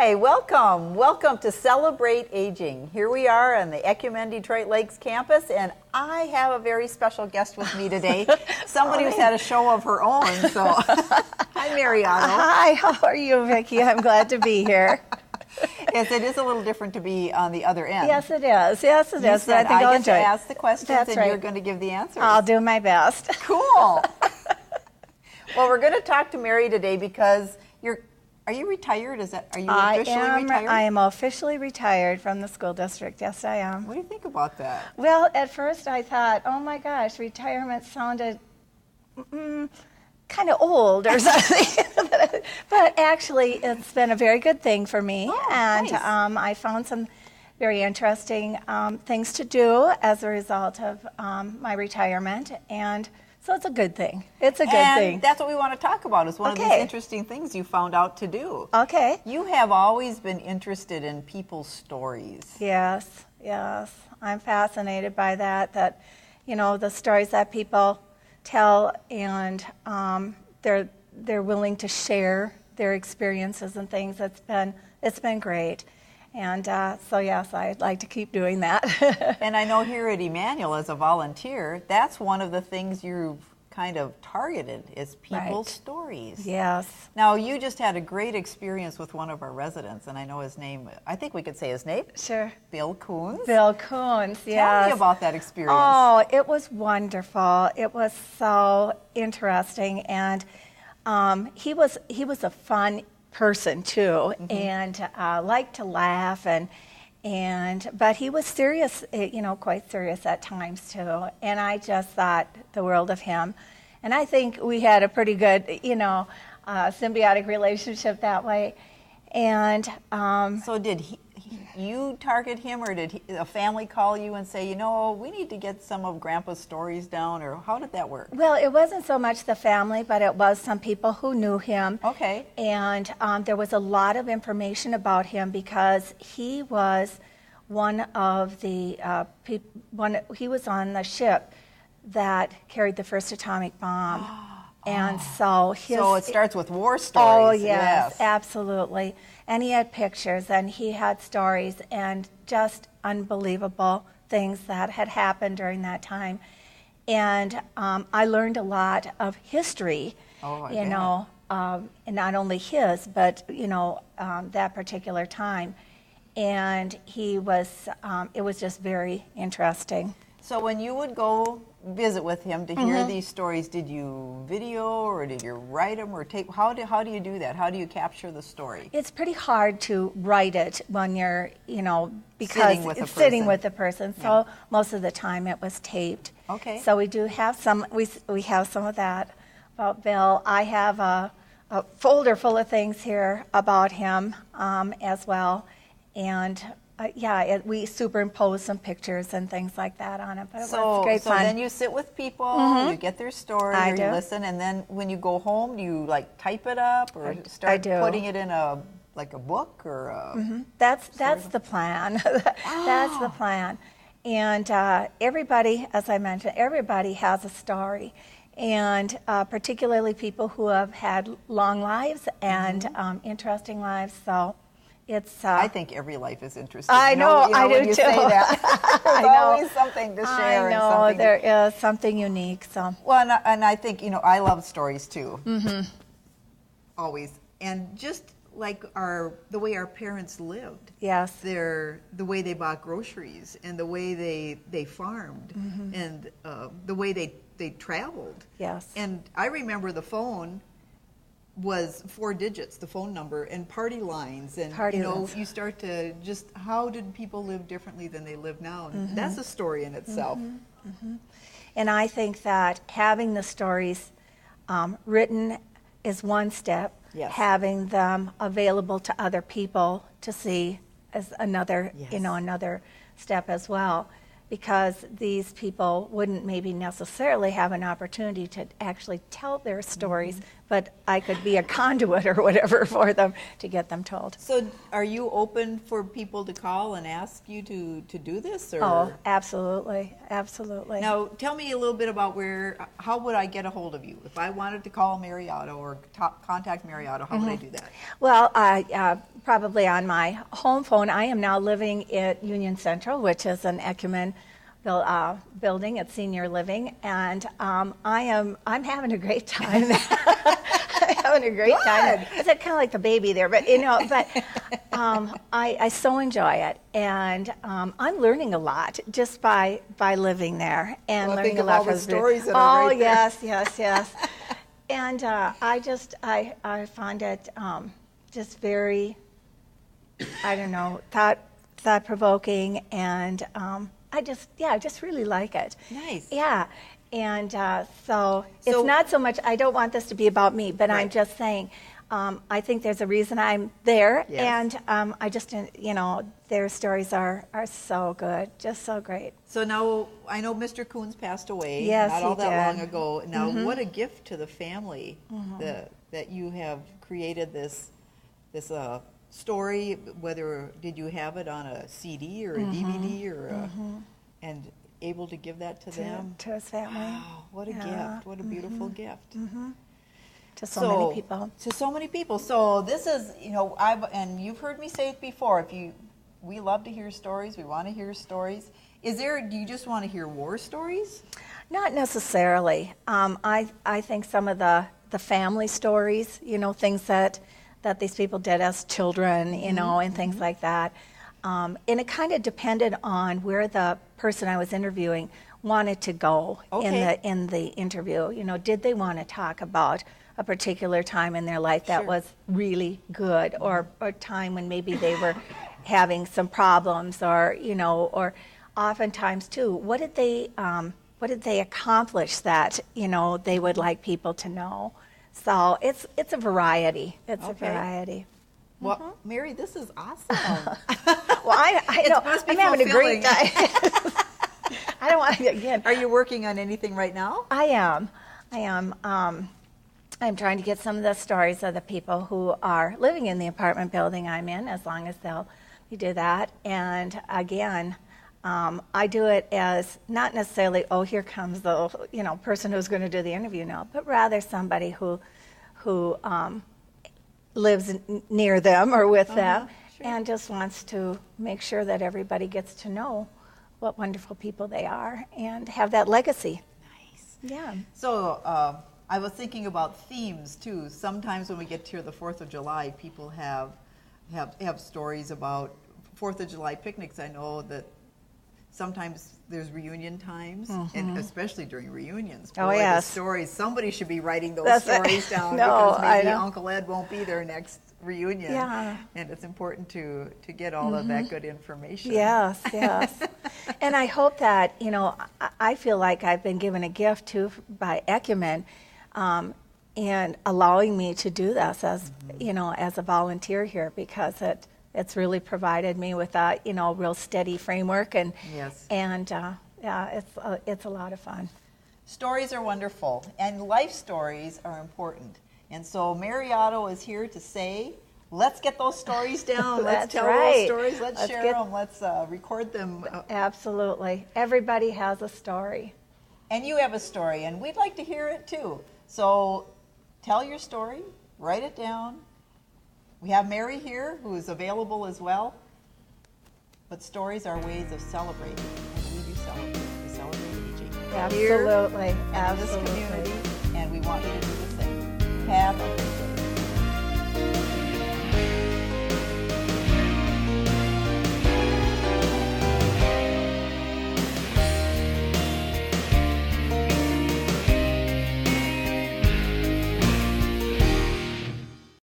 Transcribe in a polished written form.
Hi, welcome. Welcome to Celebrate Aging. Here we are on the Ecumen Detroit Lakes campus, and I have a very special guest with me today. Somebody who's had a show of her own. So, hi, Mariano. Hi, how are you, Vicki? I'm glad to be here. Yes, it is a little different to be on the other end. Yes, it is. Yes, it is. But I think I'll enjoy it. Ask the questions, That's and right. you're going to give the answers. I'll do my best. Cool. Well, we're going to talk to Mary today because are you retired? Are you officially retired? I am officially retired from the school district. Yes, I am. What do you think about that? Well, at first I thought, oh my gosh, retirement sounded kind of old or something. But actually, it's been a very good thing for me. Oh, and nice. I found some very interesting things to do as a result of my retirement. And so it's a good thing. It's a good thing. And that's what we want to talk about. Is one of these interesting things you found out to do. Okay. You have always been interested in people's stories. Yes, yes. I'm fascinated by that, you know, the stories that people tell, and they're willing to share their experiences and things. It's been great. And so, yes, I'd like to keep doing that. And I know here at Emmanuel, as a volunteer, that's one of the things you've kind of targeted is people's stories. Yes. Now, you just had a great experience with one of our residents, and I know his name. I think we could say his name. Sure. Bill Coons. Bill Coons, yes. Tell me about that experience. Oh, it was wonderful. It was so interesting, and he was a fun person too, and liked to laugh, but he was serious, you know, quite serious at times too. And I just thought the world of him, and I think we had a pretty good, you know, symbiotic relationship that way. And so did you target him, or did a family call you and say, you know, we need to get some of Grandpa's stories down, or how did that work? Well, it wasn't so much the family, but it was some people who knew him. Okay. And there was a lot of information about him because he was one of the he was on the ship that carried the first atomic bomb. And so it starts with war stories. Oh, yes, absolutely. And he had pictures, and he had stories, and just unbelievable things that had happened during that time. And I learned a lot of history, you know, and not only his, but, you know, that particular time. And he was, it was just very interesting. So when you would go visit with him to hear these stories, did you video, or did you write them, or tape? How do you do that? How do you capture the story? It's pretty hard to write it when you're, you know, because it's sitting with the person. So most of the time it was taped. Okay. So we do have some. We have some of that about Bill. I have a folder full of things here about him as well, and. We superimpose some pictures and things like that on it, but it was great fun. So then you sit with people, you get their story, or you listen, and then when you go home, do you like type it up, or start putting it in a book, or a That's the plan. That's the plan. And everybody, as I mentioned, everybody has a story, and particularly people who have had long lives and interesting lives. So. I think every life is interesting. I know, I do too. Say that. There's always something to share. I know, there is something unique. So. Well, and I think, you know, I love stories too. Always. And just like the way our parents lived. Yes. The way they bought groceries, and the way they farmed, and the way they traveled. Yes. And I remember the phone was 4 digits, the phone number, and party lines, and you start to just, how did people live differently than they live now? And that's a story in itself. And I think that having the stories written is one step. Yes. Having them available to other people to see is another, you know, another step as well. Because these people wouldn't maybe necessarily have an opportunity to actually tell their stories, but I could be a conduit or whatever for them to get them told. So are you open for people to call and ask you to do this? Or? Oh, absolutely, absolutely. Now, tell me a little bit about how would I get a hold of you? If I wanted to call Mary Otto or contact Mary Otto, how would I do that? Well, probably on my home phone. I am now living at Union Central, which is an Ecumen building at Senior Living, and I'm having a great time. I'm having a great time. It's kind of like the baby there, but I so enjoy it, and I'm learning a lot just by living there and learning a lot from the stories that are right there. yes. And I find it just very, I don't know, thought provoking, and I just really like it. Nice. Yeah. And so it's not so much, I don't want this to be about me, but Right. I'm just saying, I think there's a reason I'm there. Yes. And I just, their stories are so good, just so great. So now, I know Mr. Coons passed away Yes, not all he that did. long ago. Now, what a gift to the family that you have created this story. Whether did you have it on a CD or a DVD or and able to give that to them? To his family. Wow, what a gift! What a beautiful gift. To so many people. To so many people. So this is, and you've heard me say it before. We love to hear stories. We want to hear stories. Do you just want to hear war stories? Not necessarily. I think some of the family stories, things that these people did as children, and things like that. And it kind of depended on where the person I was interviewing wanted to go in the interview. Did they want to talk about a particular time in their life that was really good, or a time when maybe they were having some problems, or oftentimes too, what did they accomplish that they would like people to know? So it's a variety. It's a variety. Well, Mary, this is awesome. Well, I know. Must be I'm having a great fulfilling. time. I don't want to again. Are you working on anything right now? I am. I'm trying to get some of the stories of the people who are living in the apartment building I'm in, as long as they'll do that. And again, I do it as not necessarily, here comes the person who's going to do the interview now, but rather somebody who lives near them or with them, and just wants to make sure that everybody gets to know what wonderful people they are and have that legacy. Nice. Yeah. So I was thinking about themes too. Sometimes when we get to the 4th of July, people have stories about 4th of July picnics. I know that sometimes there's reunion times, and especially during reunions. Boy, yes. The stories. Somebody should be writing those That's stories down No, because maybe I know. Uncle Ed won't be there next reunion. Yeah. And it's important to get all of that good information. Yes. And I hope that, I feel like I've been given a gift too by Ecumen, and allowing me to do this as, as a volunteer here, because it's really provided me with a, real steady framework, and Yes. and it's a lot of fun. Stories are wonderful, and life stories are important. And so Mary Otto is here to say, let's get those stories down. Let's That's tell right. those stories. Let's share get- them. Let's record them. Absolutely. Everybody has a story. And you have a story, and we'd like to hear it too. So tell your story, write it down. We have Mary here, who is available as well. But stories are ways of celebrating, and we do celebrate. We celebrate aging. Absolutely. Here and in this community, and we want you to do the same. Have a good day.